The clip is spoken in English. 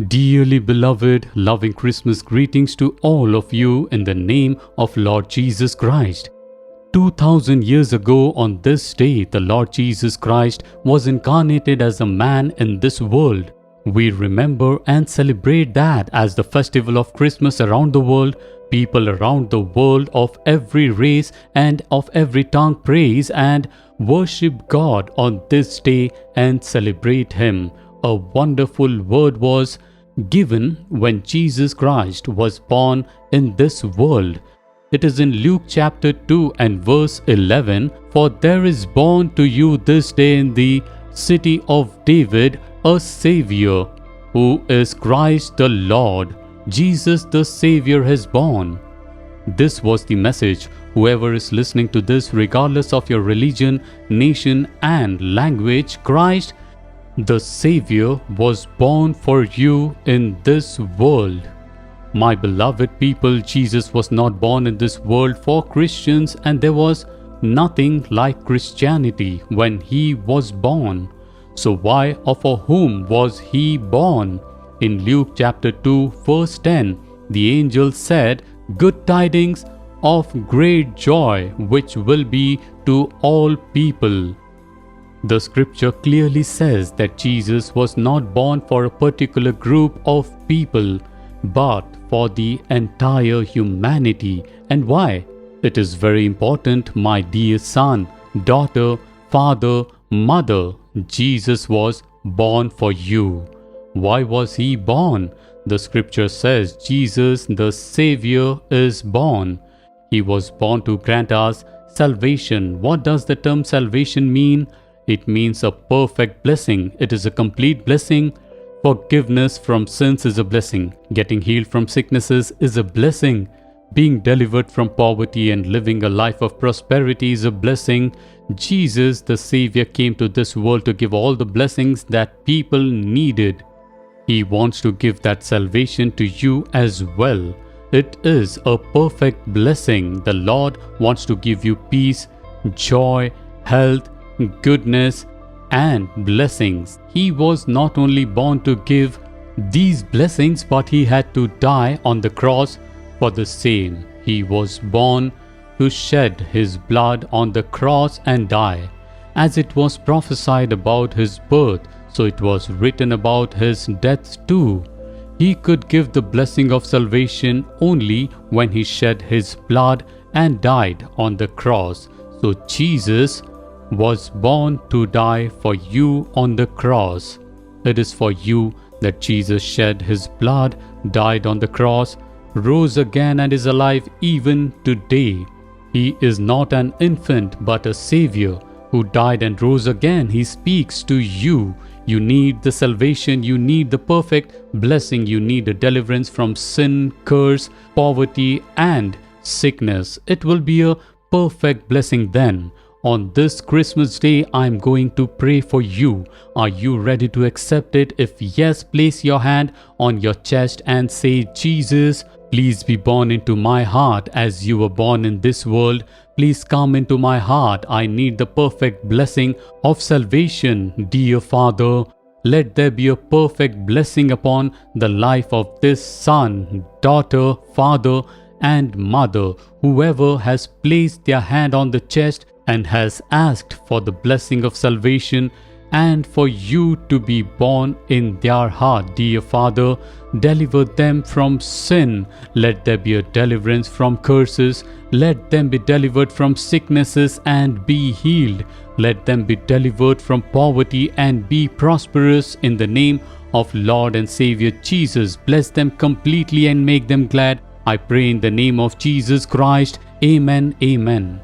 Dearly beloved, loving Christmas greetings to all of you in the name of Lord Jesus Christ. 2000 years ago on this day, the Lord Jesus Christ was incarnated as a man in this world. We remember and celebrate that as the festival of Christmas around the world. People around the world of every race and of every tongue praise and worship God on this day and celebrate Him. A wonderful word was given when Jesus Christ was born in this world. It is in Luke chapter 2 and verse 11, "For there is born to you this day in the city of David a Savior, who is Christ the Lord." Jesus the Savior has born. This was the message. Whoever is listening to this, regardless of your religion, nation and language, Christ the Savior was born for you in this world. My beloved people, Jesus was not born in this world for Christians, and there was nothing like Christianity when He was born. So why or for whom was He born? In Luke chapter 2 verse 10, the angel said, "Good tidings of great joy, which will be to all people." The scripture clearly says that Jesus was not born for a particular group of people, but for the entire humanity. And why? It is very important, my dear son, daughter, father, mother. Jesus was born for you. Why was He born? The scripture says Jesus the Savior is born. He was born to grant us salvation. What does the term salvation mean? It means a perfect blessing. It is a complete blessing. Forgiveness from sins is a blessing. Getting healed from sicknesses is a blessing. Being delivered from poverty and living a life of prosperity is a blessing. Jesus the Savior came to this world to give all the blessings that people needed. He wants to give that salvation to you as well. It is a perfect blessing. The Lord wants to give you peace, joy, health, goodness, and blessings. He was not only born to give these blessings, but He had to die on the cross for the same. He was born to shed His blood on the cross and die. As it was prophesied about His birth, so it was written about His death too. He could give the blessing of salvation only when He shed His blood and died on the cross. So Jesus was born to die for you on the cross. It is for you that Jesus shed His blood, died on the cross, rose again and is alive even today. He is not an infant but a Savior who died and rose again. He speaks to you. You need the salvation, you need the perfect blessing, you need a deliverance from sin, curse, poverty and sickness. It will be a perfect blessing then. On this Christmas day, I am going to pray for you. Are you ready to accept it? If yes, place your hand on your chest and say, "Jesus, please be born into my heart as you were born in this world. Please come into my heart. I need the perfect blessing of salvation. Dear Father, let there be a perfect blessing upon the life of this son, daughter, father, and mother, whoever has placed their hand on the chest and has asked for the blessing of salvation and for you to be born in their heart. Dear Father, deliver them from sin. Let there be a deliverance from curses. Let them be delivered from sicknesses and be healed. Let them be delivered from poverty and be prosperous in the name of Lord and Savior Jesus. Bless them completely and make them glad. I pray in the name of Jesus Christ. Amen. Amen.